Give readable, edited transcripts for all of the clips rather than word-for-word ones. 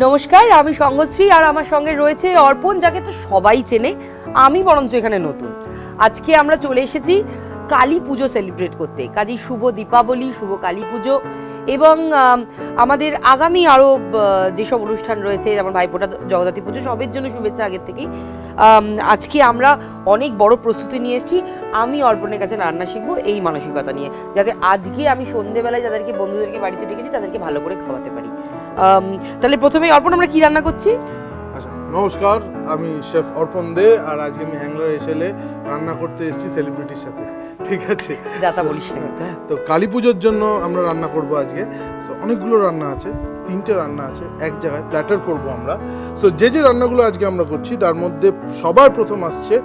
নমস্কার, আমি সঙ্গশ্রী আর আমার সঙ্গে রয়েছে অর্পণ, যাকে তো সবাই চেনে, আমি বরঞ্চ এখানে নতুন। আজকে আমরা চলে এসেছি কালী পুজো সেলিব্রেট করতে, কাজেই শুভ দীপাবলি, শুভ কালী পুজো এবং আমাদের আগামী আরও যেসব অনুষ্ঠান রয়েছে, যেমন ভাইফোঁটা, জগদ্ধাত্রী পুজো, সবের জন্য শুভেচ্ছা আগের থেকেই। আজকে আমরা অনেক বড় প্রস্তুতি নিয়ে এসেছি। আমি অর্পণের কাছে রান্না শিখবো এই মানসিকতা নিয়ে, যাতে আজকে আমি সন্ধেবেলায় যাদেরকে বন্ধুদেরকে বাড়িতে ডেকেছি তাদেরকে ভালো করে খাওয়াতে পারি। তাহলে প্রথমেই অর্পণ, আমরা কি রান্না করছি? আচ্ছা, নমস্কার, আমি শেফ অর্পণ দে, আর আজকে আমি হ্যাংলার এসেলে রান্না করতে এসেছি সেলিব্রিটির সাথে। ঠিক আছে, যাতা বলিস না। তো কালী পুজোর জন্য আমরা রান্না করব আজকে। সো অনেকগুলো রান্না আছে, 3টে রান্না আছে, এক জায়গায় প্ল্যাটার করব আমরা। সো যে রান্নাগুলো আজকে আমরা করছি তার মধ্যে সবার প্রথম আসছে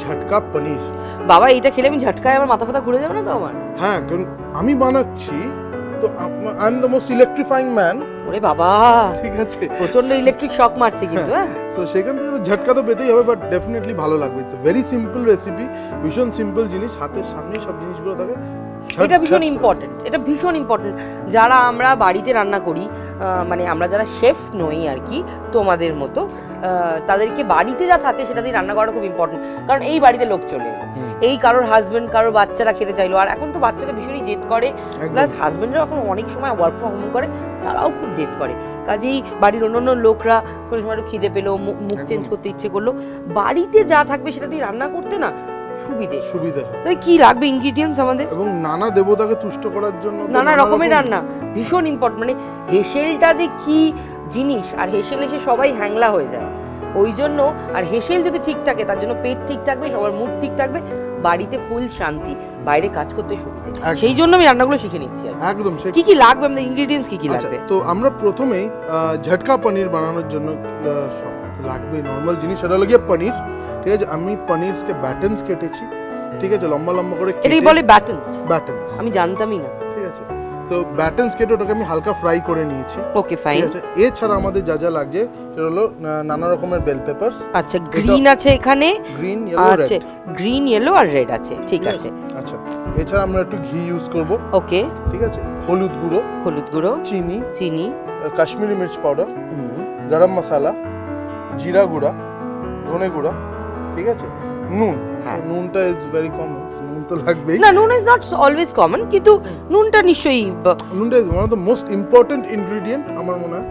ঝটকা পনির। বাবা, এটা খেলে আমি ঝটকায় আমার মাথা ফাতা ঘুরে যাবে না তো আমার? হ্যাঁ, কারণ আমি বানাচ্ছি তো I am the most electrifying man. ওরে বাবা, ঠিক আছে, প্রচন্ড ইলেকট্রিক শক মারছে কিন্তু। হ্যাঁ, সো সেখান থেকে তো ঝটকা তো পেতেই হবে, বাট ডেফিনেটলি ভালো লাগবে। ইটস ভেরি সিম্পল রেসিপি, ভীষণ সিম্পল জিনিস, হাতের সামনেই সব জিনিসগুলো থাকে। এটা ভীষণ ইম্পর্টেন্ট, এটা ভীষণ ইম্পর্টেন্ট। যারা আমরা বাড়িতে রান্না করি, মানে আমরা যারা শেফ নই আর কি, তোমাদের মতো, তাদেরকে বাড়িতে যা থাকে সেটা দিয়ে রান্না করাটা খুব ইম্পর্টেন্ট। কারণ এই বাড়িতে লোক চলে এলো, এই কারোর হাজবেন্ড, কারোর বাচ্চারা খেতে চাইলো, আর এখন তো বাচ্চারা ভীষণই জেদ করে, প্লাস হাজবেন্ডরা এখন অনেক সময় ওয়ার্ক ফ্রম হোম করে, তারাও খুব জেদ করে। কাজেই বাড়ির অন্যান্য লোকরা কোনো সময় একটু খিদে পেলো, মুখ চেঞ্জ করতে ইচ্ছে করলো, বাড়িতে যা থাকবে সেটা দিয়ে রান্না করতে না সুবিধা হয়। তাই কি লাগবে ইনগ্রিডিয়েন্টস আমাদের? এবং নানা দেবতাকে তুষ্ট করার জন্য নানা রকমের রান্না ভীষণ ইম্পর্টেন্ট। মানে হেসেলটা যে কি জিনিস, আর হেসেল এসে সবাই হ্যাংলা হয়ে যায় ওই জন্য। আর হেসেল যদি ঠিক থাকে, তার জন্য পেট ঠিক থাকবে, সবার মুড ঠিক থাকবে, বাড়িতে ফুল শান্তি, বাইরে কাজ করতে সুবিধা। সেই জন্য আমি রান্নাগুলো শিখে নিচ্ছি। একদম। কি কি লাগবে আমাদের ইনগ্রিডিয়েন্টস, কি কি লাগবে? তো আমরা প্রথমেই ঝটকা পনির বানানোর জন্য লাগবে নরমাল জিনিস, সেটা হলো গিয়ে পনির। ঠিক আছে, আমি পনিরকে ব্যাটনস কেটেছি, ঠিক আছে, লম্বা লম্বা করে কেটে। এটাই বলে ব্যাটনস? ব্যাটনস আমি জানতামই না। ঠিক আছে, সো ব্যাটনস কেটে ওটাকে আমি হালকা ফ্রাই করে নিয়েছি। ওকে, ফাইন। ঠিক আছে, এছাড়া আমাদের যা যা লাগছে সেটা হলো নানা রকমের বেল পেপারস। আচ্ছা, গ্রিন আছে এখানে, green, yellow, red. Green, yellow আর রেড আছে, ঠিক আছে। আচ্ছা, এছাড়া আমরা একটু ঘি ইউজ করব। ওকে, ঠিক আছে, হলুদ গুঁড়ো, চিনি, কাশ্মীরি মির্চ পাউডার, গরম মশলা, জিরা গুঁড়া, ধনে গুঁড়া, ঠিক আছে, নুন। নুনটা ইজ ভেরি কমন, নুন তো লাগবেই। না, নুন ইজ নট অলওয়েজ কমন, কিন্তু নুনটা নিশ্চয়ই, নুনটা is one of the most important ingredient আমার মনে হয়।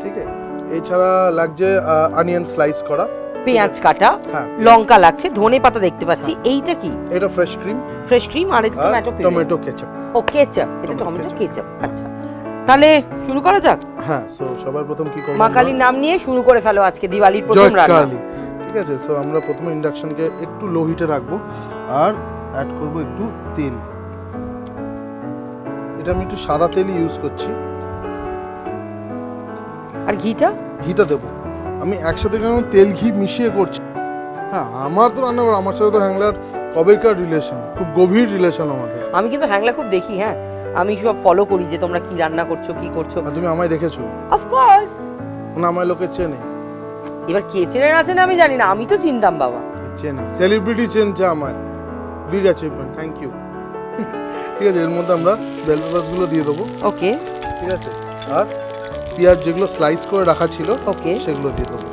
ঠিক আছে, এছাড়া লাগছে অনিয়ন স্লাইস করা, পেঁয়াজ কাটা, লঙ্কা লাগছে, ধনে পাতা দেখতে পাচ্ছি। এইটা কি? এটা ফ্রেশ ক্রিম, আর এটা টমেটো কেচাপ। ও, কেচাপ, এটা টমেটো কেচাপ। আচ্ছা, তাহলে শুরু করা যাক। হ্যাঁ, সো সবার প্রথম কি করব? মা কালীর নাম নিয়ে শুরু করে ফেলো আজকে দিওয়ালির প্রথম রান্না। ঠিক আছে, সো আমরা প্রথমে ইন্ডাকশনকে একটু লো হিটে রাখবো, আর অ্যাড করব একটু তেল। এটা আমি একটু সাদা তেল ইউজ করছি। আর ঘিটা দেবো আমি একসাথে, কেন তেল ঘি মিশিয়ে করছি। হ্যাঁ, আমার তো রান্না করা, আমার সাথে তো হ্যাংলার কবেকার রিলেশন, খুব গভীর রিলেশন আমাদের। আমি কিন্তু হ্যাংলা খুব দেখি, হ্যাঁ, আমি সব ফলো করি যে তোমরা কি রান্না করছো, কি করছো। তুমি আমায় দেখেছো? Of course. না, আমায় লোকে চেনে। এবার কে চেনে না চেনে আমি জানি না, আমি তো চিনতাম বাবা। চেনে, সেলিব্রিটি চেনছে আমায়। Big achievement, thank you. ঠিক আছে, এর মধ্যে আমরা বেল পেপারস গুলো দিয়ে দেবো। ওকে, ঠিক আছে, আর পেঁয়াজ যেগুলো স্লাইস করে রাখা ছিল, ওকে, সেগুলো দিয়ে দেবো।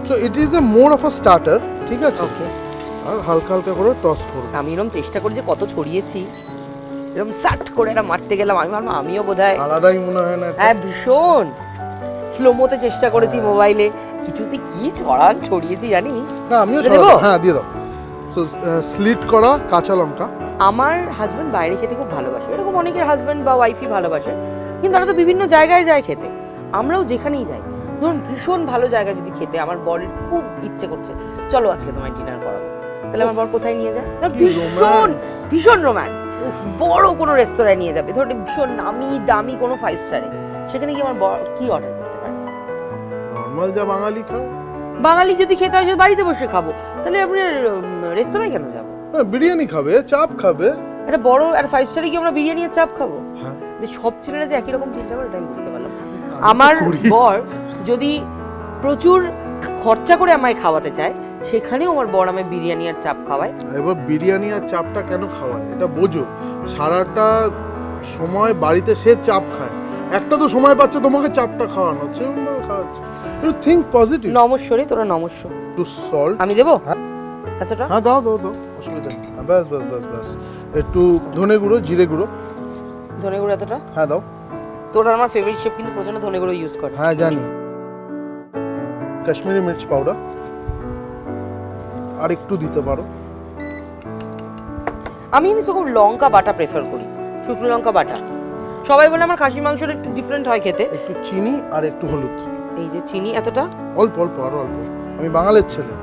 So it is a more of a starter. ঠিক আছে, ওকে, আর হালকা হালকা করে টস করব। আমি এরকম চেষ্টা করি যে কত ছড়িয়েছি, এরকম সাট করে এটা মারতে গেলাম, আমি ভাবলাম আমিও বোধহয় আলাদাই মনে হয় না? হ্যাঁ, ভীষণ স্লোমোতে চেষ্টা করেছি মোবাইলে, কিছুতে কি ছড়িয়েছি জানি না। আমিও ছড়াবো। হ্যাঁ, দিয়ে দাও। সো স্লিট করা কাঁচা লঙ্কা। আমার হাজবেন্ড বাইরে খেতে খুব ভালোবাসে, এরকম অনেকের হাজবেন্ড বা ওয়াইফই ভালোবাসে, কিন্তু তারা তো বিভিন্ন জায়গায় যায় খেতে। আমরাও যেখানেই যাই, ধরুন ভীষণ ভালো জায়গায় যদি খেতে আমার বরের খুব ইচ্ছে করছে, চলো আজকে তোমায় ডিনার করাবো, তাহলে আমার বর কোথায় নিয়ে যায়? ভীষণ রোম্যান্স, বড় কোনো রেস্তোরাঁয় নিয়ে যাবে, ধরুন ভীষণ নামি দামি কোনো 5 স্টারে, সেখানে গিয়ে আমার বর কি অর্ডার করতে পারে? নরমাল যা বাঙালি খায়। বাঙালি যদি খেতে হয় বাড়িতে বসে খাবো, তাহলে আপনি রেস্তোরাঁয় কেন যাবো? বিরিয়ানি খাবে, চাপ খাবে। একটা বড় আর 5 স্টারে গিয়ে আমরা বিরিয়ানি আর চাপ খাবো? হ্যাঁ, সব ছেলেরা যে একই রকম চিন্তা করে, এটা আমি বুঝতে পারলাম। আমার বর যদি প্রচুর খরচা করে আমায় খাওয়াতে চায়, সেখানেও আমার বর আমায় বিরিয়ানি আর চাপ খাওয়ায়। এবার বিরিয়ানি আর চাপটা কেন খাওয়ায় এটা বোঝো। সারাটা সময় বাড়িতে সে চাপ খায়, একটা তো সময় পাচ্ছে তোমাকে চারটা খাওয়ানো, সেরকম ভাবে খাওয়াচ্ছে। You think positive. নমস্বরে তোরা নমস্ব। টু সল্ট আমি দেবো হ্যাঁ। এতটা? হ্যাঁ দাও দাও দাও, অসুবিধা নেই। ব্যাস ব্যাস ব্যাস ব্যাস। একটু ধনে গুঁড়ো, জিরে গুঁড়ো। ধনে গুঁড়ো এতটা? হ্যাঁ দাও। তোরা আমার ফেভারিট শেফ কিন্তু প্রচন্ড ধনে গুঁড়ো ইউজ করে। হ্যাঁ জানি। কাশ্মীরি মির্চ পাউডার আর একটু দিতে পারো। আমি কিন্তু খুব লঙ্কা বাটা প্রেফার করি, শুকনো লঙ্কা বাটা। সবাই বলে আমার খাসি মাংসটা একটু ডিফারেন্ট হয় খেতে। একটু চিনি আর একটু হলুদ। এই যে চিনি এতটা? অল্প অল্প, আরো অল্প। আমি বাঙালির ছেলে।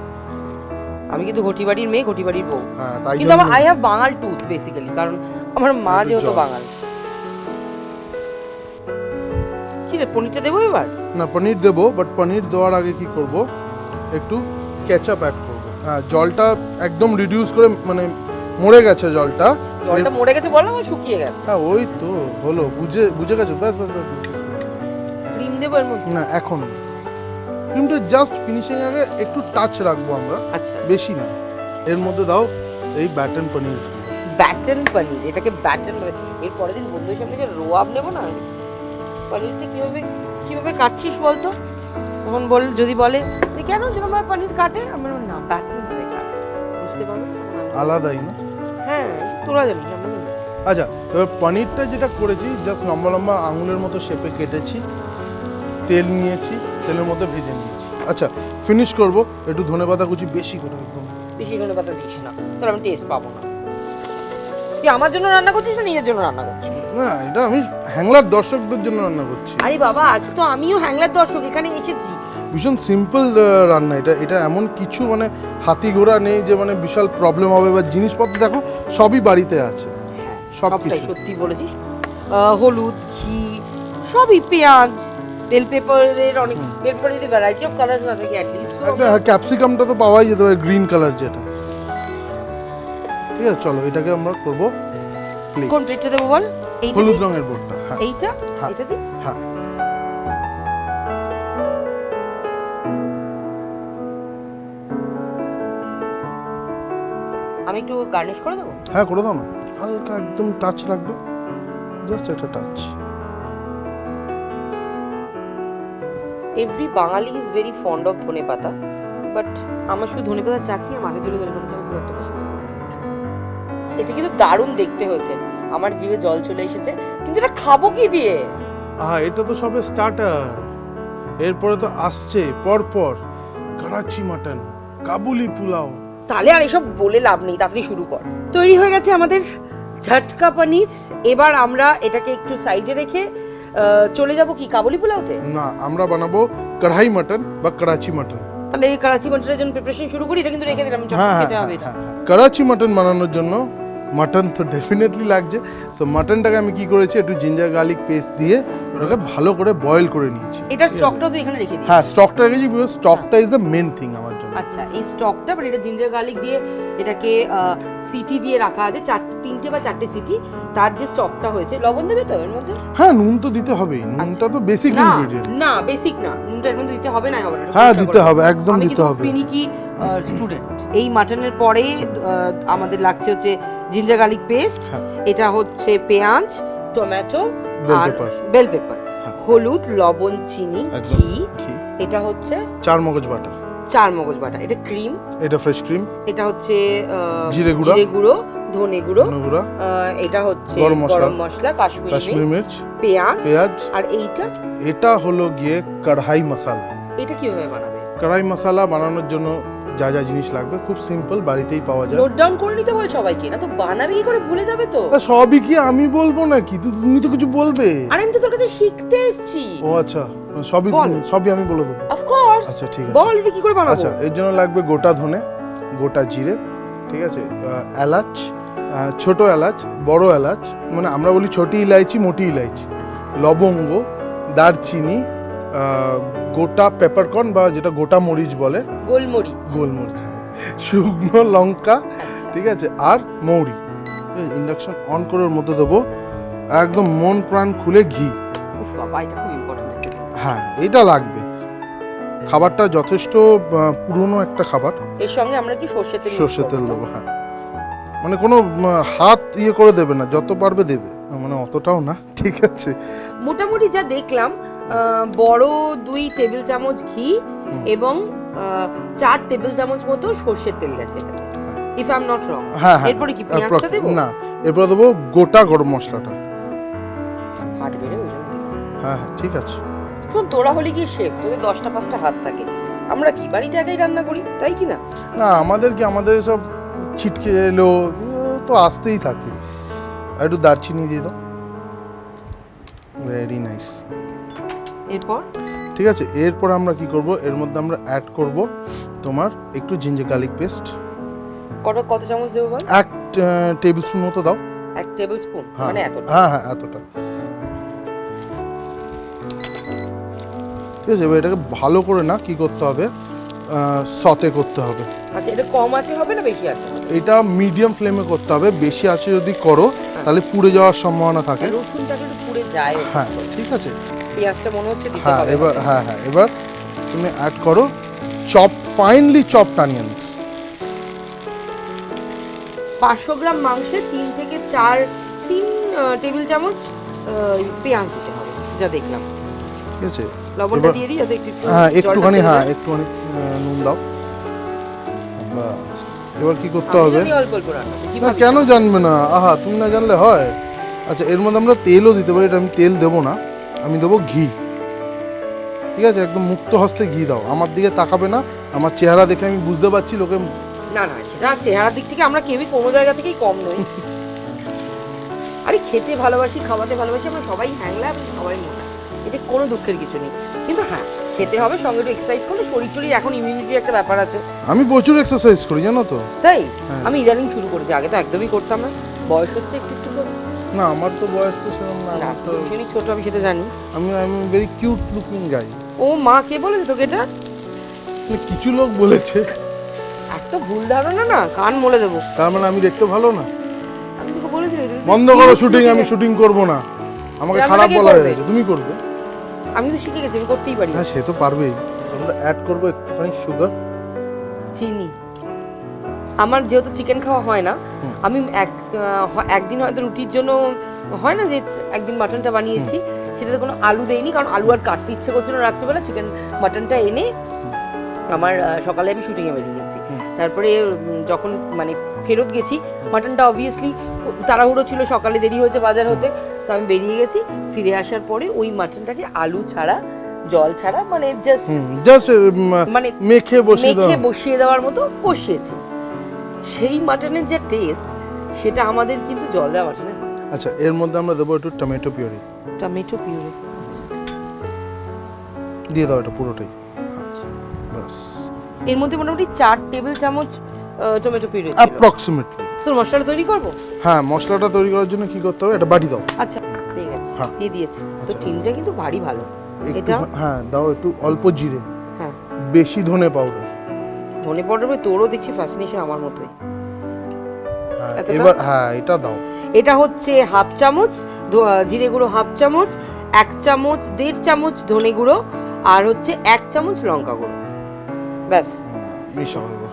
আমি কিন্তু ঘটি বাড়ির মেয়ে, ঘটি বাড়ির বউ। হ্যাঁ তাই কিন্তু আমার I have Bangal tooth basically, কারণ আমার মা যেহেতু বাঙাল। কি রে, পনিরটা দেবো এবার? না, পনির দেবো, বাট পনির দেওয়ার আগে কি করব, একটু কেচাপ অ্যাড করব। হ্যাঁ, জলটা একদম রিডিউস করে, মানে মরে গেছে জলটা। জলটা মরে গেছে বললাম, শুকিয়ে গেছে। হ্যাঁ ওই তো হলো, বুঝে গেছো। ব্যাস ব্যাস ব্যাস। ক্রিম দেবো এর মধ্যে? না এখন ক্রিমটা জাস্ট ফিনিশিং আগে একটু টাচ রাখবো আমরা, আচ্ছা বেশি না। এর মধ্যে দাও এই ব্যাটন পনির। ব্যাটন পনির, এটাকে ব্যাটন। এর পরের দিন বন্ধুর সামনে যে রোয়াব নেবো না, পনিরটা কিভাবে কাটছিস বলতো? তখন যদি বলে যে কেন যেরকম পনির কাটে, আমার না ব্যাটন ভাবে কাটে, বুঝতে পারবে আলাদাই না? হ্যাঁ তোরা জানিস, আমরা জানি। আচ্ছা, এবার পনিরটা যেটা করেছি, জাস্ট লম্বা লম্বা আঙুলের মতো শেপে কেটেছি, তেল নিয়েছি, তেলের মধ্যে ভেজে নিয়েছি। আচ্ছা, ফিনিশ করব একটু ধনেপাতা কুচি বেশি করে, একদম বেশি ধনে পাতা দিস না, তাহলে আমি টেস্ট পাবো না। তুই আমার জন্য রান্না করছিস না নিজের জন্য রান্না করছিস? না, এটা আমি হ্যাংলার দর্শকদের জন্য রান্না করছি। আরে বাবা, আজ তো আমিও হ্যাংলার দর্শক, এখানে এসেছি। ভীষণ সিম্পল রান্না এটা। এটা এমন কিছু মানে হাতি ঘোড়া নেই যে মানে বিশাল প্রবলেম হবে, বা জিনিসপত্র দেখো সবই বাড়িতে আছে, সব সবটাই কিছু। সত্যি বলেছিস। হলুদ, ঘি, সবই, পেঁয়াজ, বেল পেপারের অনেক, বেল পেপারে যদি ভ্যারাইটি অফ কালার্স না থাকে অ্যাটলিস্ট একটা ক্যাপসিকামটা তো পাওয়াই যেতে পারে, গ্রিন কালার যেটা। ঠিক আছে, চলো এটাকে আমরা করবো প্লেট। কোন প্লেটটা দেবো বল? এই হলুদ রঙের বোর্ডটা। হ্যাঁ এইটা, হ্যাঁ। এটা দি। হ্যাঁ আমি একটু গার্নিশ করে দেবো। হ্যাঁ করে দাও না, হালকা একদম টাচ রাখবে, জাস্ট একটা touch. Every Bangali is very fond of dhone pata, but আমার শুধু ধনে পাতার চাটনি আর মাছের ঝোলে ধনে পাতা চাটনি খুব একটা পছন্দ না। এটা কিন্তু দারুণ দেখতে হয়েছে, আমার জিভে জল চলে এসেছে, কিন্তু এটা খাবো কি দিয়ে? এটা তো সবে স্টার্টার, এরপরে তো আসছে পরপর করাচি মাটন, কাবুলি পোলাও। তাহলে আর এসব বলে লাভ নেই, তাড়াতাড়ি শুরু কর। তৈরি হয়ে গেছে আমাদের ঝটকা পনির। এবার আমরা এটাকে একটু সাইডে রেখে চলে যাব কি কাবুলি পোলাওতে? না, আমরা বানাবো কড়াই মাটন বা করাচি মাটন। তাহলে এই করাচি মাটনের জন্য প্রিপারেশন শুরু করি। এটা কিন্তু রেখে দিলাম, হ্যাঁ খেতে হবে এটা। করাচি মাটন বানানোর জন্য মাটন তো ডেফিনেটলি লাগছে। সো মাটনটাকে আমি কি করেছি, একটু জিঞ্জার গার্লিক পেস্ট দিয়ে ওটাকে ভালো করে বয়েল করে নিয়েছি। এটার স্টকটাও তো এখানে রেখে দিই। হ্যাঁ, স্টকটা রেখেছি, বিকজ স্টকটা ইজ দ্য মেন থিং আমার জন্য। আচ্ছা, এই স্টকটা মানে এটা জিঞ্জার গার্লিক দিয়ে এটাকে সিটি দিয়ে রাখা আছে, তিনটে বা চারটে সিটি। তার যে স্টকটা হয়েছে, লবণ দেবে তো এর মধ্যে? হ্যাঁ, নুন তো দিতে হবেই, নুনটা তো বেসিক ইনগ্রেডিয়েন্ট। না বেসিক না, নুনটা এর মধ্যে দিতে হবে না, হবে না? হ্যাঁ দিতে হবে, একদম দিতে হবে। আমি কি স্টুডেন্ট। এই মাটনের পরে আমাদের লাগছে হচ্ছে জিঞ্জার গার্লিক পেস্ট, এটা হচ্ছে পেঁয়াজ, টমেটো আর বেল পেপার, হলুদ, লবণ, চিনি, ঘি, এটা হচ্ছে চার মগজ বাটা, এটা ক্রিম, এটা ফ্রেশ ক্রিম, এটা হচ্ছে জিরে গুঁড়ো, ধনে গুঁড়ো, এটা হচ্ছে গরম মশলা, কাশ্মীরি মির্চ, পেঁয়াজ, আর এটা হলো গিয়ে কড়াই মশলা। এটা কিভাবে বানাবে? কড়াই মশলা বানানোর জন্য যা যা জিনিস লাগবে খুব সিম্পল, বাড়িতেই পাওয়া যায়। নোট ডাউন করে নিতে বল সবাইকে, না তো বানাবি কি করে, ভুলে যাবে তো। সবই কি আমি বলবো নাকি, তুমি তো কিছু বলবে। আরে আমি তো তোর কাছে শিখতে এসেছি। ও আচ্ছা, সবই আমি বলে দেবো। Of course. আচ্ছা ঠিক আছে, বল এটা কি করে বানাবো। আচ্ছা, এর জন্য লাগবে গোটা ধনে, গোটা জিরে, ঠিক আছে, এলাচ, ছোট এলাচ, বড় এলাচ, মানে আমরা বলি ছোটি ইলাইচি, মোটি ইলাইচি, লবঙ্গ, দারচিনি, গোটা পেপারকর্ন বা যেটা গোটা মরিচ বলে, গোলমরিচ, শুকনো লঙ্কা, ঠিক আছে, আর মৌরি। ইন্ডাকশন অন করে ওর মধ্যে দেবো একদম মন প্রাণ খুলে ঘি। হ্যাঁ, এটা লাগবে। খাবারটা যথেষ্ট পুরনো একটা খাবার। এর সঙ্গে আমরা কি সর্ষের তেল দেবো। হ্যাঁ, মানে কোনো হাত করে দেবে না, যত পারবে দেবে। মানে অতটাও না, ঠিক আছে। মোটামুটি যা দেখলাম বড় 2 টেবিল চামচ ঘি এবং 4 টেবিল চামচ মতো সর্ষের তেল গেছে, if I am not wrong. হ্যাঁ, এরপরে কি পেঁয়াজটা দেব? না, এরপর দেবো গোটা গরম মশলাটা। ফাটবে রে ওই জন্য। হ্যাঁ, ঠিক আছে। শোন, তোরা হলে কি শেফ, তোদের 10টা 5টা হাত থাকে, আমরা কি বাড়িতে একাই রান্না করি, তাই কি না? না, আমাদের সব ছিটকে এলো তো আসতেই থাকে। আর একটু দারচিনি দিয়ে দাও। Very nice. এরপর ঠিক আছে, এরপর আমরা কি করব, এর মধ্যে আমরা অ্যাড করব তোমার একটু জিঞ্জার গার্লিক পেস্ট। কত চামচ দেবো বল? 1 টেবিল স্পুন মতো দাও। 1 টেবিল স্পুন, মানে এতটা? হ্যাঁ, এতটা। ঠিক আছে, এবার এটাকে ভালো করে না কি করতে হবে, সতে করতে হবে। আচ্ছা, এটা কম আছে হবে না বেশি আছে? এটা মিডিয়াম ফ্লেমে করতে হবে। বেশি আছে যদি করো তাহলে পুড়ে যাওয়ার সম্ভাবনা থাকে। রসুনটাকে একটু পুড়ে যায়। হ্যাঁ, ঠিক আছে। পেঁয়াজটা মনে হচ্ছে দিতে হ্যাঁ, হবে। এবার তুমি অ্যাড করো ফাইনলি চপড অনিয়ন্স। 500 গ্রাম মাংসে 3 থেকে 4 টেবিল চামচ পেঁয়াজ দিতে হবে, যা দেখলাম। ঠিক আছে, লবণটা দিয়ে দিই যাতে একটু একটুখানি নুন দাও। বাস, এবার কি করতে হবে? অল্প অল্প রান্না কি না, কেন জানবে না? আহা, তুমি না জানলে হয়? আচ্ছা, এর মধ্যে আমরা তেলও দিতে পারি। এটা আমি তেল দেবো না, আমি দেবো ঘি। ঠিক আছে, একদম মুক্ত হস্তে ঘি দাও। আমার দিকে তাকাবে না, আমার চেহারা দেখে আমি বুঝতে পারছি লোকে। না, সেটা চেহারার দিক থেকে আমরা কেউই কোনো জায়গা থেকেই কম নই। আরে খেতে ভালোবাসি, খাওয়াতে ভালোবাসি, আমরা সবাই হ্যাংলা এবং সবাই মোটা, এতে কোনো দুঃখের কিছু নেই। কিন্তু হ্যাঁ, খেতে হবে, সঙ্গে একটু এক্সারসাইজ করলে শরীর এখন ইমিউনিটি একটা ব্যাপার আছে। আমি প্রচুর এক্সারসাইজ করি, জানো তো। তাই আমি ইদানিং শুরু করেছি, আগে তো একদমই করতাম না। বয়স হচ্ছে একটু একটু করে। না, আমার তো বয়স তো সেরকম না, না, আমার তো তুমি ছোট, আমি সেটা জানি। আমি ভেরি কিউট লুকিং গাই। ও মা, কে বলেছে তোকে এটা? কিছু লোক বলেছে। এত ভুল ধারণা না, কান মলে দেবো। তার মানে আমি দেখতে ভালো না? আমি তোকে বলেছি বন্ধ করো শুটিং, আমি শুটিং করব না। আমাকে খারাপ বলা হয়েছে, তুমি করবে। আমি তো শিখে গেছি, আমি করতেই পারি। হ্যাঁ, সে তো পারবেই। আমরা অ্যাড করব একটুখানি সুগার, চিনি। আমার যেহেতু চিকেন খাওয়া হয় না, আমি একদিন হয়তো রুটির জন্য হয় না যে একদিন মাটনটা বানিয়েছি, সেটাতে কোনো আলু দেইনি, কারণ আলু আর কাটতে ইচ্ছে করছিল না রাত্রিবেলা। চিকেন মাটনটা এনে আমার সকালে আমি শুটিংয়ে বেরিয়ে গেছি। তারপরে যখন মানে ফেরত গেছি, মাটনটা অবভিয়াসলি তাড়াহুড়ো ছিল, সকালে দেরি হয়েছে বাজার হতে, তো আমি বেরিয়ে গেছি। ফিরে আসার পরে ওই মাটনটাকে আলু ছাড়া, জল ছাড়া, মানে জাস্ট মানে মেখে বসিয়ে দেওয়ার মতো বসিয়েছি। সেই মাটনের যে টেস্ট, সেটা আমাদের কিন্তু জল দেওয়া মাটনের। আচ্ছা, এর মধ্যে আমরা দেবো একটু টমেটো পিউরি। টমেটো পিউরি দিয়ে দাও, এটা পুরোটাই। আচ্ছা, বাস। এর মধ্যে মোটামুটি 4 টেবিল চামচ টমেটো পিউরি ছিল অ্যাপ্রক্সিমেটলি। তোর মশলাটা তৈরি করব? হ্যাঁ, মশলাটা তৈরি করার জন্য কি করতে হবে, এটা বাটি দাও। আচ্ছা, ঠিক আছে, দিয়ে দিয়েছি। তো টিনটা কিন্তু ভারী ভালো। এটা হ্যাঁ দাও, একটু অল্প জিরে, হ্যাঁ, বেশি ধনে পাউডার। ধনে পাউডার তোরও দেখছি ফ্যাসিনেশন আমার মতোই। এবার হ্যাঁ, এটা দাও। এটা হচ্ছে হাফ চামচ জিরে গুঁড়ো, হাফ চামচ, 1 চামচ 1.5 চামচ ধনে গুঁড়ো, আর হচ্ছে 1 চামচ লঙ্কা গুঁড়ো। ব্যাস, মিশাও দেবো।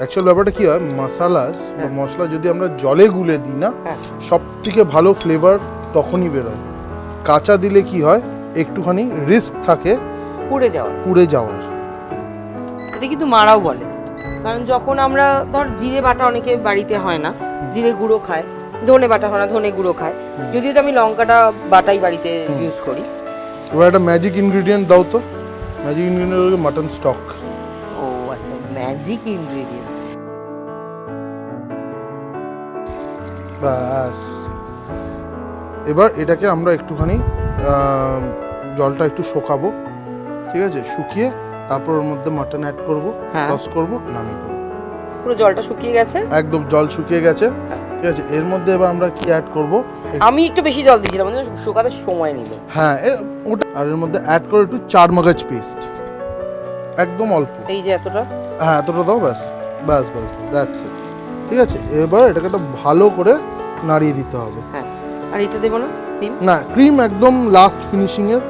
অ্যাকচুয়াল ব্যাপারটা কি হয়, মশলাস বা মশলা যদি আমরা জলে গুলে দিই না, সব থেকে ভালো ফ্লেভার তখনই বেরোয়। কাঁচা দিলে কি হয়, একটুখানি রিস্ক থাকে পুড়ে যাওয়ার। এটা কিন্তু মারাও বলে, কারণ যখন আমরা ধর জিরে বাটা, অনেকে বাড়িতে হয় না, জিরে গুঁড়ো খায়, ধনে বাটা হয় না, ধনে গুঁড়ো খায়, যদিও তো আমি লঙ্কাটা বাটাই বাড়িতে ইউজ করি। এবার একটা ম্যাজিক ইনগ্রেডিয়েন্ট দাও তো। ম্যাজিক ইনগ্রেডিয়েন্ট হলো মাটন স্টক। ও আচ্ছা, ম্যাজিক ইনগ্রেডিয়েন্ট। বাস, এবার এটাকে আমরা একটুখানি জলটা একটু শুকাবো। ঠিক আছে, শুকিয়ে তারপর ওর মধ্যে মাটন অ্যাড করবো, টস করবো, নামিয়ে দেবো। পুরো জলটা শুকিয়ে গেছে? একদম জল শুকিয়ে গেছে। ঠিক আছে, এর মধ্যে এবার আমরা কি অ্যাড করবো, আমি একটু বেশি জল দিয়েছিলাম, মানে শুকাতে সময় নিল। হ্যাঁ, ওটা। আর এর মধ্যে অ্যাড করো একটু চার মগজ পেস্ট, একদম অল্প। এই যে এতটা? হ্যাঁ, এতটা দাও। ব্যাস ব্যাস ব্যাস, দ্যাটস ইট। ঠিক আছে, এবার এটাকে তো ভালো করে নাড়িয়ে দিতে হবে। হ্যাঁ, আর এটা দেবো না ক্রিম? না, ক্রিম একদম লাস্ট ফিনিশিং এর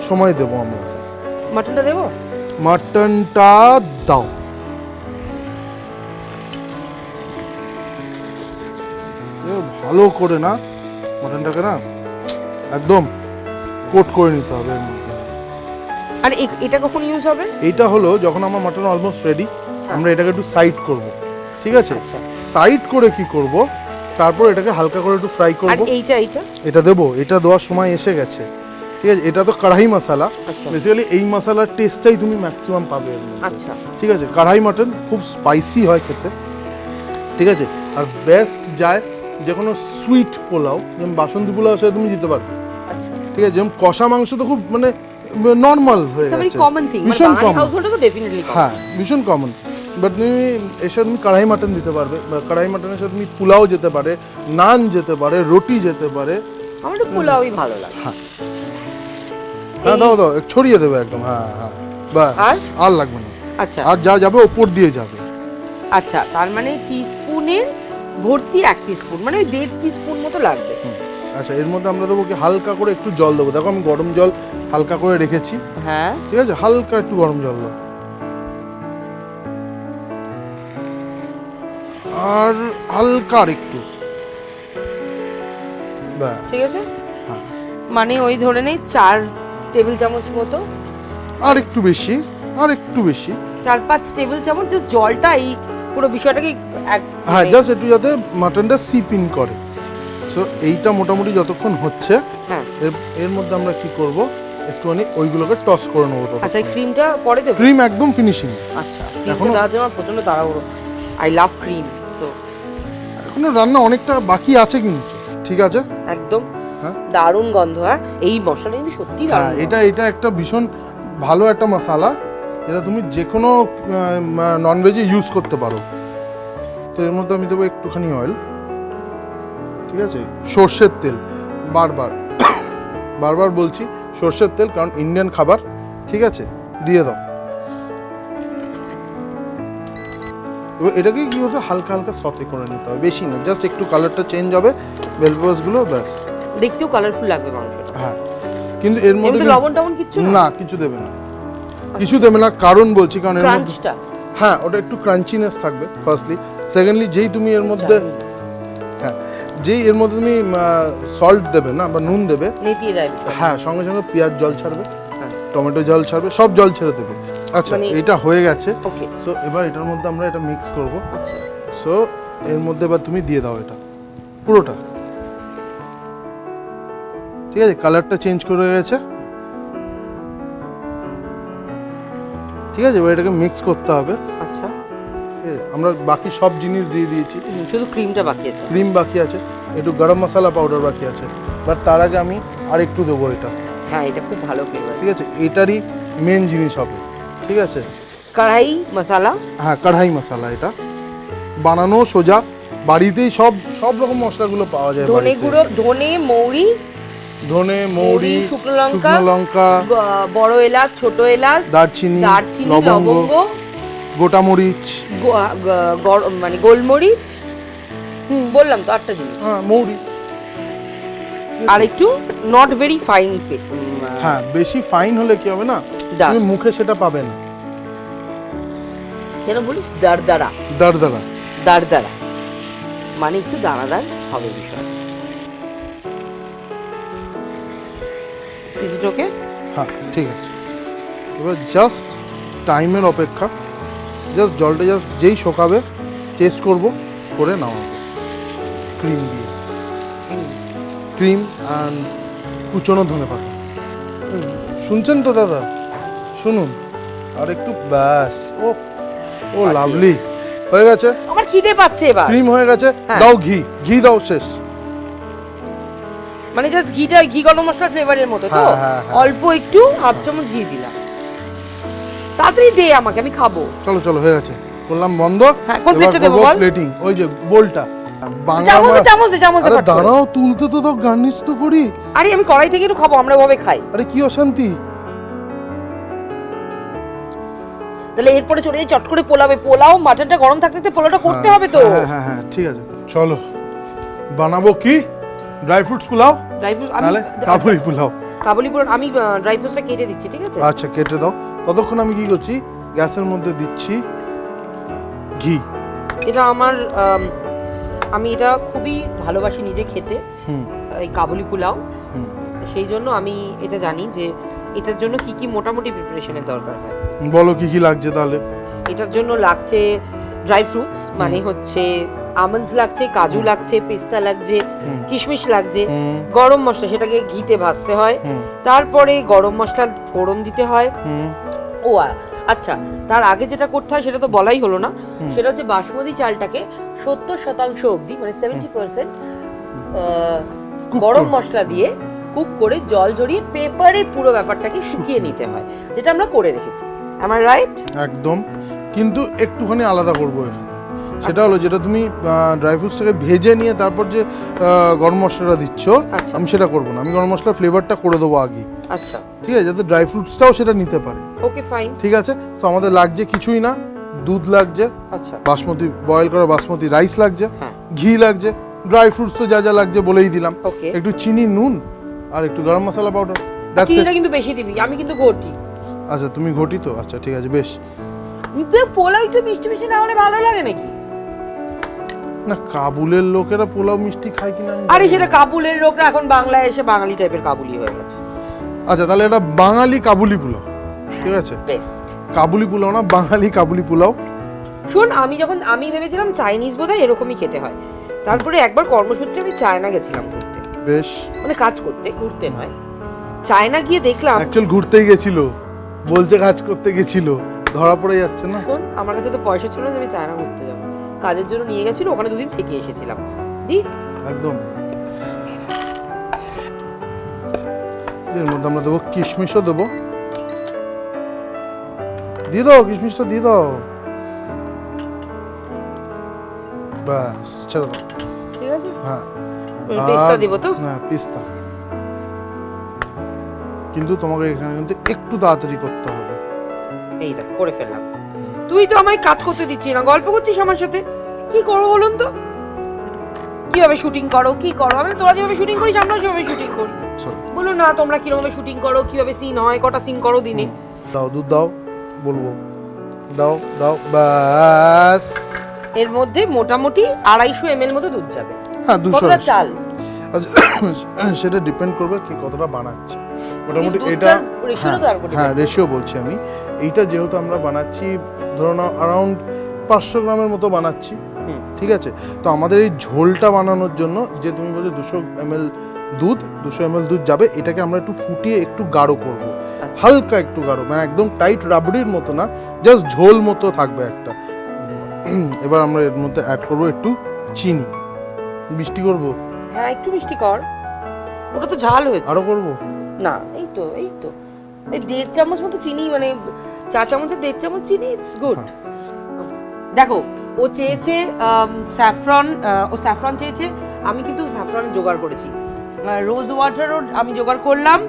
সময় দেবো আমরা। মাটনটা দেবো? মাটনটা দাও। ভালো করে না মাটনটাকে না একদম কোট করে নিতে হবে এর মধ্যে। আর এটা কখন ইউজ হবে? এইটা হলো যখন আমার মাটন অলমোস্ট রেডি, আমরা এটাকে একটু সাইড করব, ঠিক আছে? সাইড করে কি করব, তারপর এটাকে হালকা করে একটু ফ্রাই করব। আর এইটা এটা দেবো, এটা দেওয়ার সময় এসে গেছে, ঠিক আছে? এটা তো কড়াই মশলা, বেসিক্যালি এই মশলার টেস্টটাই তুমি ম্যাক্সিমাম পাবে এর মধ্যে। আচ্ছা, ঠিক আছে? কড়াই মাটন খুব স্পাইসি হয় খেতে, ঠিক আছে? আর বেস্ট যায় যে কোনো সুইট পোলাও, যেমন বাসন্তী পোলাও সেটা তুমি দিতে পারবে, আচ্ছা, ঠিক আছে? যেমন কষা মাংস তো খুব মানে নর্মাল হয়ে ভেরি গেছে, কমন থিং, ভীষণ বাঙালি কমন, হাউসহোল্ডে তো ডেফিনেটলি কমন। হ্যাঁ ভীষণ কমন। বাট তুমি এর সাথে তুমি কড়াই মাটন দিতে পারবে, বা কড়াই মাটনের সাথে তুমি পোলাও যেতে পারে, নান যেতে পারে, রুটি যেতে পারে। আমার তো পোলাওই ভালো লাগে। হ্যাঁ দাও দাও, ছড়িয়ে দেবে একদম, হ্যাঁ হ্যাঁ, বাস আর লাগবে না। আচ্ছা, আর যা যাবে ওপর দিয়ে যাবে। আচ্ছা, তার মানে টিস্পুনের ভর্তি 1 টিস্পুন, মানে 1.5 টিস্পুন মতো লাগবে। আচ্ছা, এর মধ্যে আমরা দেবো কি হালকা করে একটু জল দেবো। দেখো আমি গরম জল হালকা করে রেখেছি, হ্যাঁ, ঠিক আছে? হালকা একটু গরম জল দাও, আর হালকা আর একটু, ব্যাস। ঠিক আছে, হ্যাঁ, মানে ওই ধরে নেই 4 টেবিল চামচ মতো, আর একটু বেশি, আর একটু বেশি, 4-5 টেবিল চামচ। জাস্ট জলটা এই পুরো বিষয়টাকে হ্যাঁ জাস্ট একটু যাতে মাটনটা সিপ ইন করে। সো এইটা মোটামুটি যতক্ষণ হচ্ছে, হ্যাঁ, এর মধ্যে আমরা কি করব, একটুখানি ওইগুলোকে টস করে নেবো। আচ্ছা, এই ক্রিমটা পরে দেব? ক্রিম একদম ফিনিশিং, আচ্ছা, ক্রিমটা দেওয়ার জন্য প্রচন্ড তাড়াহুড়ো। আই লাভ ক্রিম, সো এখনো রান্না অনেকটা বাকি আছে কিন্তু, ঠিক আছে? একদম হ্যাঁ, দারুণ গন্ধ। হ্যাঁ, এই মশলাটা কিন্তু সত্যি হ্যাঁ, দারুণ। এটা একটা ভীষণ ভালো একটা মশলা, এটা তুমি যে কোনো ননভেজে ইউজ করতে পারো। তো এর মধ্যে আমি দেবো একটুখানি অয়েল, ঠিক আছে? সর্ষের তেল, বারবার বারবার বলছি সর্ষের তেল, কারণ ইন্ডিয়ান খাবার, ঠিক আছে? দিয়ে দাও। এবার এটাকে কি করতে, হালকা হালকা সতে করে নিতে হবে, বেশি না, জাস্ট একটু কালারটা চেঞ্জ হবে বেল পেপারসগুলো, ব্যাস। দেখতেও কালারফুল লাগবে মাংসটা। হ্যাঁ, কিন্তু এর মধ্যে লবণ টবণ কিচ্ছু না, কিছু দেবে না, কিছু দেবে না, কারণ বলছি কারণ এর মধ্যে ক্রাঞ্চটা, হ্যাঁ ওটা একটু ক্রাঞ্চিনেস থাকবে ফার্স্টলি। সেকেন্ডলি যেই তুমি এর মধ্যে, হ্যাঁ যেই এর মধ্যে তুমি সল্ট দেবে না বা নুন দেবে, নেতিয়ে যায় বিষয়টা। হ্যাঁ সঙ্গে সঙ্গে পেঁয়াজ জল ছাড়বে, হ্যাঁ, টমেটো জল ছাড়বে, সব জল ছেড়ে দেবে। আচ্ছা, মানে- এটা হয়ে গেছে। ওকে, সো এবার এটার মধ্যে আমরা এটা মিক্স করব। আচ্ছা, সো এর মধ্যে এবার তুমি দিয়ে দাও এটা পুরোটা, ঠিক আছে? কালারটা চেঞ্জ করে গেছে, ঠিক আছে? এবার এটাকে মিক্স করতে হবে। আচ্ছা, আমরা বাকি সব জিনিস দিয়ে দিয়েছি, শুধু ক্রিমটা বাকি আছে। ক্রিম বাকি আছে, একটু গরম মশলা পাউডার বাকি আছে, বাট তার আগে আমি আর একটু দেবো এটা, হ্যাঁ, এটা খুব ভালো ফ্লেভার। ঠিক আছে? এটারই মেন জিনিস হবে, ঠিক আছে? কড়াই মশলা, হ্যাঁ, কড়াই মশলা, এটা বানানো সোজা, বাড়িতেই সব রকম মশলাগুলো পাওয়া যায়। ধনে বাড়িতে গুঁড়ো, ধনে, মৌরি, ধনে, মৌরি, শুকনো শুকনো লঙ্কা, বড় এলাচ, ছোট এলাচ, দারচিনি, লবঙ্গ, গোটা মরিচ, মানে গোলমরিচ, বললাম তো 8টা জিনিস, হ্যাঁ মৌরি, আর একটু নট ভেরি ফাইন হ্যাঁ বেশি ফাইন হলে কি হবে না, তুমি মুখে সেটা পাবে না। কেন বলিস? দারদারা, দারদারা, দারদারা মানে একটু দানাদার হবে বিষয়। Is it okay? হ্যাঁ ঠিক আছে। এবার জাস্ট টাইমের অপেক্ষা, জাস্ট জলটা জাস্ট যেই শোকাবে টেস্ট করব, করে নামাবো ক্রিম দিয়ে, ক্রিম অ্যান্ড কুচনো ধনেপাতা। শুনছেন তো দাদা? শুনুন আর একটু, ব্যাস। ও লাভলি হয়ে গেছে, আমার খিদে পাচ্ছে এবার। ক্রিম হয়ে গেছে, হ্যাঁ। দাও ঘি দাও, শেষ। মানে জাস্ট ঘিটা, ঘি গরম মশলা ফ্লেভারের মতো তো, হ্যাঁ। অল্প একটু হাফ চামচ ঘি দিলাম। তাড়াতাড়ি দে আমাকে, আমি খাবো। চলো হয়ে গেছে, করলাম বন্ধ। হ্যাঁ, কোন প্লেটটা দেবো বল? প্লেটিং, ওই যে বোলটা, চামচ দে। আরে দাঁড়াও, তুলতে তো দাও, গার্নিশ তো করি। আরে আমি কড়াই থেকে একটু খাবো, আমরা ওভাবে খাই। আরে কি অশান্তি। তাহলে এরপরে চলে যাই চট করে পোলাও, মাটনটা গরম থাকতে পোলাওটা করতে হবে তো। হ্যাঁ ঠিক আছে, চলো বানাবো কি, dry fruits pulao, dry fruit নালে কাবুলি পোলাও। কাবুলি পোলাও আমি ড্রাই ফ্রুটসটা কেটে দিচ্ছি, ঠিক আছে? আচ্ছা কেটে দাও, ততক্ষণ আমি কি করছি, গ্যাসের মধ্যে দিচ্ছি ঘি। এটা আমার আমি এটা খুবই ভালোবাসি নিজে খেতে। এই কাবুলি পোলাও, হুম। সেই জন্য আমি এটা জানি যে এটার জন্য কি কি মোটামুটি প্রিপারেশনের দরকার হয়। বলো কি কি লাগছে তাহলে। এটার জন্য লাগছে ড্রাই ফ্রুটস, মানে হচ্ছে আমন্ডস লাগছে, কাজু লাগছে, পেস্তা লাগছে, কিশমিশ লাগছে, গরম মশলা, সেটাকে ঘিতে ভাজতে হয়, তারপরে গরম মশলার ফোড়ন দিতে হয়। ও আচ্ছা, তার আগে যেটা করতে হয় সেটা তো বলাই হলো না, সেটা হচ্ছে বাসমতি চালটাকে 70% অবধি, মানে 70% গরম মশলা দিয়ে কুক করে জল ঝরিয়ে পেপারে পুরো ব্যাপারটাকে শুকিয়ে নিতে হয়, যেটা আমরা করে রেখেছি। am I right? একদম, কিন্তু একটুখানি আলাদা করবো এখানে। সেটা হলো যেটা তুমি ড্রাই ফ্রুটসটাকে ভেজে নিয়ে তারপর যে গরম মশলাটা দিচ্ছ, আমি সেটা করবো না। আমি গরম মশলার ফ্লেভারটা করে দেবো আগে। আচ্ছা, ঠিক আছে, যাতে ড্রাই ফ্রুটসটাও সেটা নিতে পারে। ওকে ফাইন, ঠিক আছে। তো আমাদের লাগছে কিছুই না, দুধ লাগছে, আচ্ছা, বাসমতি বয়েল করা বাসমতি রাইস লাগছে, হ্যাঁ, ঘি লাগছে, ড্রাই ফ্রুটস তো যা যা লাগছে বলেই দিলাম, ওকে। একটু চিনি, নুন আর একটু গরম মশলা পাউডার। That's it. চিনিটা কিন্তু বেশি দিবি, আমি কিন্তু ঘটি। আচ্ছা, তুমি ঘটি তো, আচ্ছা ঠিক আছে, বেশ। পোলাও একটু মিষ্টি মিষ্টি না হলে ভালো লাগে নাকি? না, কাবুলের লোকেরা পোলাও মিষ্টি খায় কিনা আমি আরে জানি সেটা না। কাবুলের লোকরা এখন বাংলায় এসে বাঙালি টাইপের কাবুলি হয়ে গেছে। আচ্ছা, তাহলে এটা বাঙালি কাবুলি পোলাও, ঠিক আছে? বেস্ট। কাবুলি পোলাও না, বাঙালি কাবুলি পোলাও। শোন, আমি ভেবেছিলাম চাইনিজ বোধহয় এরকমই খেতে হয়, তারপরে একবার কর্মসূত্রে আমি চায়না গেছিলাম ঘুরতে, বেশ, মানে কাজ করতে, ঘুরতে নয়। চায়না গিয়ে দেখলাম, অ্যাকচুয়াল ঘুরতেই গেছিল, বলছে কাজ করতে গেছিল, ধরা পড়ে যাচ্ছে না। শোন, আমার কাছে তো পয়সা ছিল না যে আমি চায়না ঘুরতে যাবো, কাজের জন্য নিয়ে গেছিল, ওখানে দুদিন থেকে এসেছিলাম। দি একদম। এর মধ্যে আমরা দেবো কিশমিশও দেবো, দিয়ে দাও কিশমিশটা, দিয়ে দাও, ব্যাস ছেড়ে দাও। ঠিক আছে, হ্যাঁ, পেস্তা দিব তো? হ্যাঁ পিস্তা, কিন্তু তোমাকে এখানে কিন্তু একটু তাড়াতাড়ি করতে হবে। এই দেখ করে ফেললাম। তুই তো আমায় কাজ করতে দিচ্ছিস না, গল্প করছিস আমার সাথে। কি করবো বলুন তো? কিভাবে শুটিং করো, কি করো? আমি তোরা যেভাবে শুটিং করিস আমরাও সেভাবে শুটিং করি। বলো না তোমরা কিভাবে শুটিং করো, কিভাবে সিন হয়, কটা সিন করো দিনে? দাও, দুধ দাও, বলবো, দাও দাও, ব্যাস। এর মধ্যে মোটামুটি 250 ml মতো দুধ যাবে। হ্যাঁ, 200। কতটা চাল? আচ্ছা, সেটা ডিপেন্ড করবে কি কতটা বানাচ্ছি। মোটামুটি দুধটার এটা ratio তো তার উপর হ্যাঁ, depend রেশিও বলছি আমি। এইটা যেহেতু আমরা বানাচ্ছি ধরো না অ্যারাউন্ড 500 গ্রামের মতো বানাচ্ছি, ঠিক আছে? তো আমাদের এই ঝোলটা বানানোর জন্য যে তুমি বলছো 200 ml দুধ, 200 ml দুধ যাবে, এটাকে আমরা একটু ফুটিয়ে একটু গাঢ় করব, হালকা একটু গাঢ়, মানে একদম টাইট রাবড়ির মতো না, জাস্ট ঝোল মতো থাকবে একটা। এবার আমরা এর মধ্যে অ্যাড করব একটু চিনি, মিষ্টি করব। হ্যাঁ, একটু মিষ্টি কর, ওটা তো ঝাল হয়েছে। আরো করব না, এই তো এই 1.5 চামচ মতো চিনি, মানে 4 চামচের 1.5 চামচ চিনি, ইটস গুড। দেখো, ও চেয়েছে স্যাফরন, ও স্যাফরন চেয়েছে, আমি কিন্তু স্যাফরনের জোগাড় করেছি, রোজ ওয়াটারও আমি জোগাড় করলাম,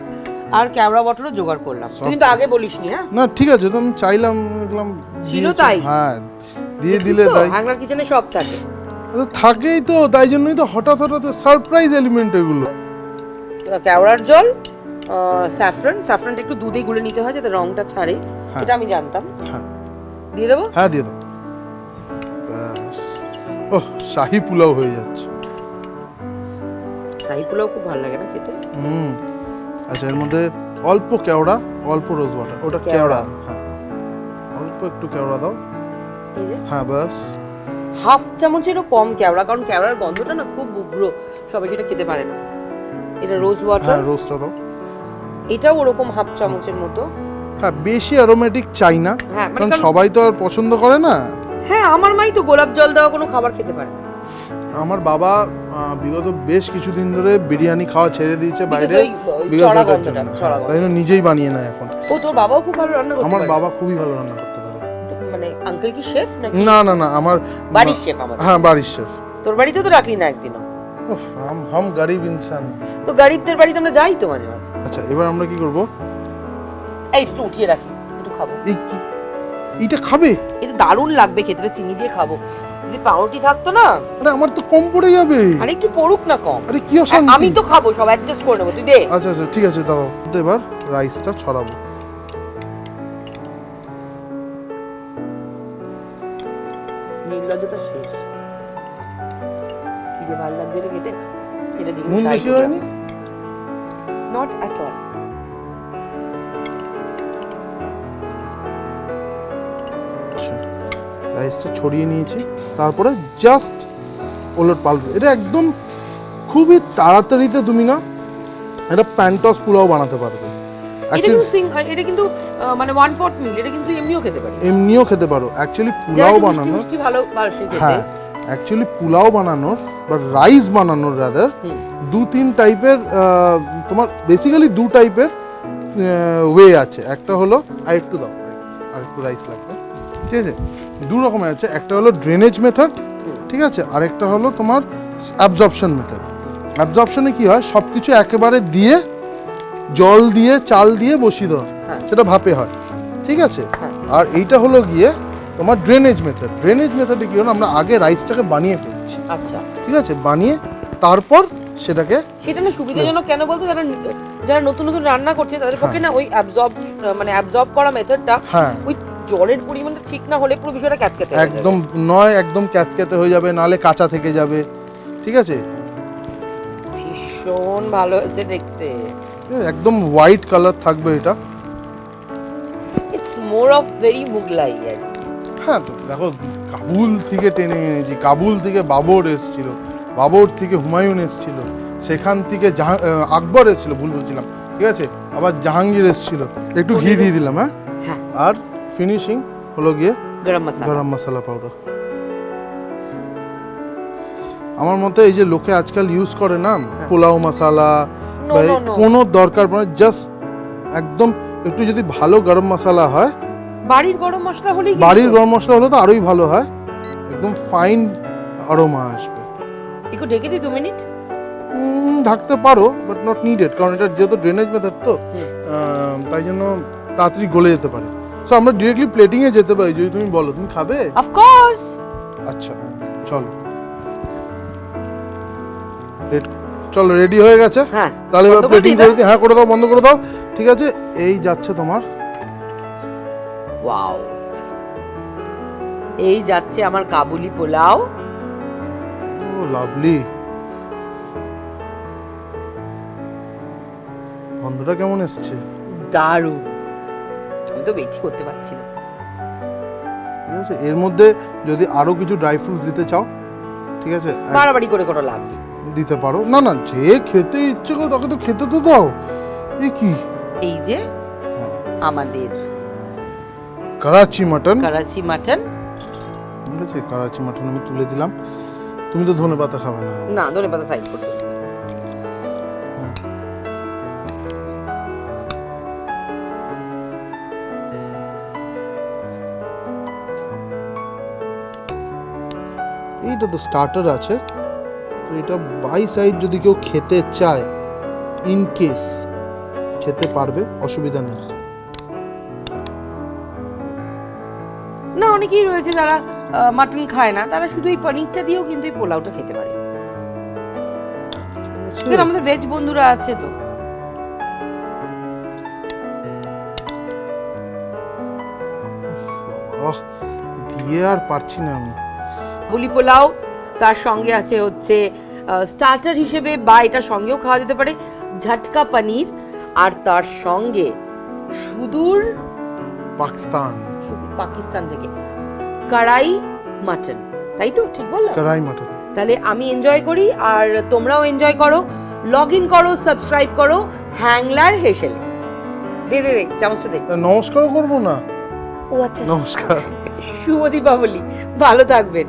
আর ক্যাওড়া ওয়াটারও জোগাড় করলাম। তুই কিন্তু আগে বলিসনি। হ্যাঁ না, ঠিক আছে, তো আমি চাইলাম, দেখলাম ছিল তাই। হ্যাঁ, দিয়ে দিলে তাই। হ্যাংলার কিচেনে সব থাকে। থাকেই তো, তাই জন্যই তো হঠাৎ হঠাৎ সারপ্রাইজ এলিমেন্ট এগুলো। কেওড়ার জল, স্যাফরনটা একটু দুধে গুলে নিতে হয় যাতে রংটা ছাড়ে, এটা আমি জানতাম। হ্যাঁ, দিয়ে দেবো? হ্যাঁ দিয়ে দাও, ব্যাস। ওহ, শাহী পোলাও হয়ে যাচ্ছে। শাহী পোলাও খুব ভালো লাগে না খেতে? আচ্ছা, এর মধ্যে অল্প কেওড়া, অল্প রোজ ওয়াটার, ওটা কেওড়া, হ্যাঁ, অল্প একটু কেওড়া দাও। এই যে হ্যাঁ, ব্যাস। হাফ চামচেরও কম কেওড়া, কারণ কেওড়ার গন্ধটা না খুব উগ্র, সবাই সেটা খেতে পারে না। এটা রোজ ওয়াটার, হ্যাঁ, রোজটা দাও। এটাও ওরকম হাফ চামচের মতো। হ্যাঁ, বেশি অ্যারোমেটিক চাই না, হ্যাঁ, কারণ সবাই তো আর পছন্দ করে না। হ্যাঁ, আমার মাই তো গোলাপ জল দেওয়া কোনো খাবার খেতে পারে না। আমার বাবা বিগত বেশ কিছুদিন ধরে বিরিয়ানি খাওয়া ছেড়ে দিয়েছে বাইরে, চড়া গন্ধটা, চড়া গন্ধ। তাই জন্য নিজেই বানিয়ে নেয় এখন। ও, তোর বাবাও খুব ভালো রান্না করতে পারে? আমার বাবা খুবই ভালো রান্না করতে পারে। মানে আঙ্কেল কি শেফ নাকি? না না না, আমার বাড়ির শেফ আমাদের। হ্যাঁ, বাড়ির শেফ। তোর বাড়িতে তো রাখলি না একদিনও? উফ, হাম গরিব ইনসান। তো গরিবদের বাড়িতে আমরা যাই তো মাঝে মাঝে। আচ্ছা, এবার আমরা কি করব? এই একটু উঠিয়ে রাখি, একটু খাবো। এই কি, এইটা খাবে? এটা দারুণ লাগবে খেতে, চিনি দিয়ে খাবো। যদি পাউরুটি থাকতো না। আরে আমার তো কম পড়ে যাবে। আরে একটু পড়ুক না কম। আরে কি অশান্তি। আমি তো খাবো, সব অ্যাডজাস্ট করে নেবো, তুই দে। আচ্ছা আচ্ছা, ঠিক আছে, দাঁড়াও। এবার রাইসটা ছড়াবো। নির্লজ্জতা শেষ। কি যে ভালো লাগছে এটা খেতে। এটা দিন নুন বেশি হয়নি? Not at all. রাইসটা ছড়িয়ে নিয়েছি, তারপরে জাস্ট ওলট পালট। এটা একদম খুবই তাড়াতাড়িতে তুমি না এটা প্যান্টস পোলাও বানাতে পারবে। এটা কিন্তু মানে ওয়ান পট মিল, এটা কিন্তু এমনিও খেতে পারি। এমনিও খেতে পারো। অ্যাকচুয়ালি পোলাও বানানোর, মিষ্টি ভালো বাসে খেতে। হ্যাঁ অ্যাকচুয়ালি পোলাও বানানোর বা রাইস বানানোর রাদার দু তিন টাইপের, তোমার বেসিক্যালি দু টাইপের ওয়ে আছে। একটা হলো, আর একটু দাও, আর একটু রাইস লাগবে, ঠিক আছে? দু রকমের আছে, একটা হলো ড্রেনেজ মেথড, ঠিক আছে, আর একটা হলো তোমার অ্যাবজর্পশন মেথড। অ্যাবজর্পশনে কি হয়, সব কিছু একেবারে দিয়ে জল দিয়ে চাল দিয়ে বসিয়ে দেওয়া, সেটা ভাপে হয়, ঠিক আছে? আর এইটা হলো গিয়ে তোমার ড্রেনেজ মেথড। ড্রেনেজ মেথডে কি হলো, আমরা আগে রাইসটাকে বানিয়ে ফেলছি, আচ্ছা ঠিক আছে, বানিয়ে তারপর সেটাকে, সেটা না সুবিধাজনক কেন বলতো, যারা নতুন নতুন রান্না করছে তাদের পক্ষে না ওই অ্যাবজর্ব করা মেথডটা, হ্যাঁ ওই জলের পরিমাণটা ঠিক না হলে পুরো বিষয়টা ক্যাতক্যাতে হয়ে যাবে। একদম নয়, একদম ক্যাতক্যাতে হয়ে যাবে, নালে কাঁচা থেকে যাবে, ঠিক আছে? ভীষণ ভালো হয়েছে দেখতে, একদম হোয়াইট কালার থাকবে এটা। It's more of very Mughlai. হ্যাঁ তো দেখো, কাবুল থেকে টেনে এনেছি, কাবুল থেকে বাবর এসেছিল, বাবর থেকে হুমায়ুন এসেছিল, সেখান থেকে আকবর এসেছিল, ভুল বলছিলাম, ঠিক আছে, আবার জাহাঙ্গীর এসেছিল। একটু ঘি দিয়ে দিলাম, হ্যাঁ, আর ফিনিশিং হলো গিয়ে গরম মশলা পাউডার। আমার মতে এই যে লোকে আজকাল ইউজ করে না পোলাও মশলা, কোনো দরকার পড়ে, জাস্ট একদম একটু যদি ভালো গরম মশলা হয়, বাড়ির গরম মশলা হলেই, বাড়ির গরম মশলা হলে তো আরোই ভালো হয়, একদম ফাইন অ্যারোমা আসবে। একটু ঢেকে দিই 2 মিনিট। ঢাকতে পারো, বাট নট নিডেড, কারণ এটা যেহেতু ড্রেনেজ মেথড তো তাই জন্য তাড়াতাড়ি গলে যেতে পারে। সো আমরা ডিরেক্টলি প্লেটিং এ যেতে পারি, যদি তুমি বলো তুমি খাবে। Of course. আচ্ছা চলো, চলো রেডি হয়ে গেছে, হ্যাঁ তাহলে এবার প্লেটিং করে দিই। হ্যাঁ করে দাও, বন্ধ করে দাও, ঠিক আছে? এই যাচ্ছে তোমার, ওয়াও, এই যাচ্ছে আমার কাবুলি পোলাও। ও লাভলি। গন্ধটা কেমন এসছে? দারুণ, আমি তো বেশি করতে পারছি না। ঠিক আছে, এর মধ্যে যদি আরো কিছু ড্রাই ফ্রুটস দিতে চাও, ঠিক আছে, বাড়াবাড়ি করে কোনো লাভ নেই, দিতে পারো। না না, যে খেতে ইচ্ছে করে তাকে তো খেতে তো দাও। এ কি, এই যে আমাদের করাচি মাটন, করাচি মাটন। ঠিক আছে, করাচি মাটন আমি তুলে দিলাম। তুমি তো ধনেপাতা খাবে না? না, ধনেপাতা সাইড করতে। এইটা তো স্টার্টার আছে, তো এটা বাই সাইড যদি কেউ খেতে চায়, ইন কেস খেতে পারবে, অসুবিধা নেই। না, অনেকেই রয়েছে যারা মাটন খায় না, তারা শুধু এই পনিরটা দিয়েও কিন্তু এই পোলাওটা খেতে পারে। আমাদের ভেজ বন্ধুরা আছে তো। দিয়ে আর পারছি না আমি। কাবুলি পোলাও, তার সঙ্গে আছে হচ্ছে স্টার্টার হিসেবে বা এটা সঙ্গেও খাওয়া যেতে পারে ঝটকা পনির, আর তার সঙ্গে সুদূর পাকিস্তান থেকে কড়াই মাটন, তাই তো ঠিক বললাম? কড়াই মাটন। তাহলে আমি এনজয় করি আর তোমরাও এনজয় করো। লগ ইন করো, সাবস্ক্রাইব করো হ্যাংলার হেসেলে। দে দে দে চামচটা দে। নমস্কার করবো না? ও আচ্ছা, নমস্কার, শুভ দীপাবলি, ভালো থাকবেন।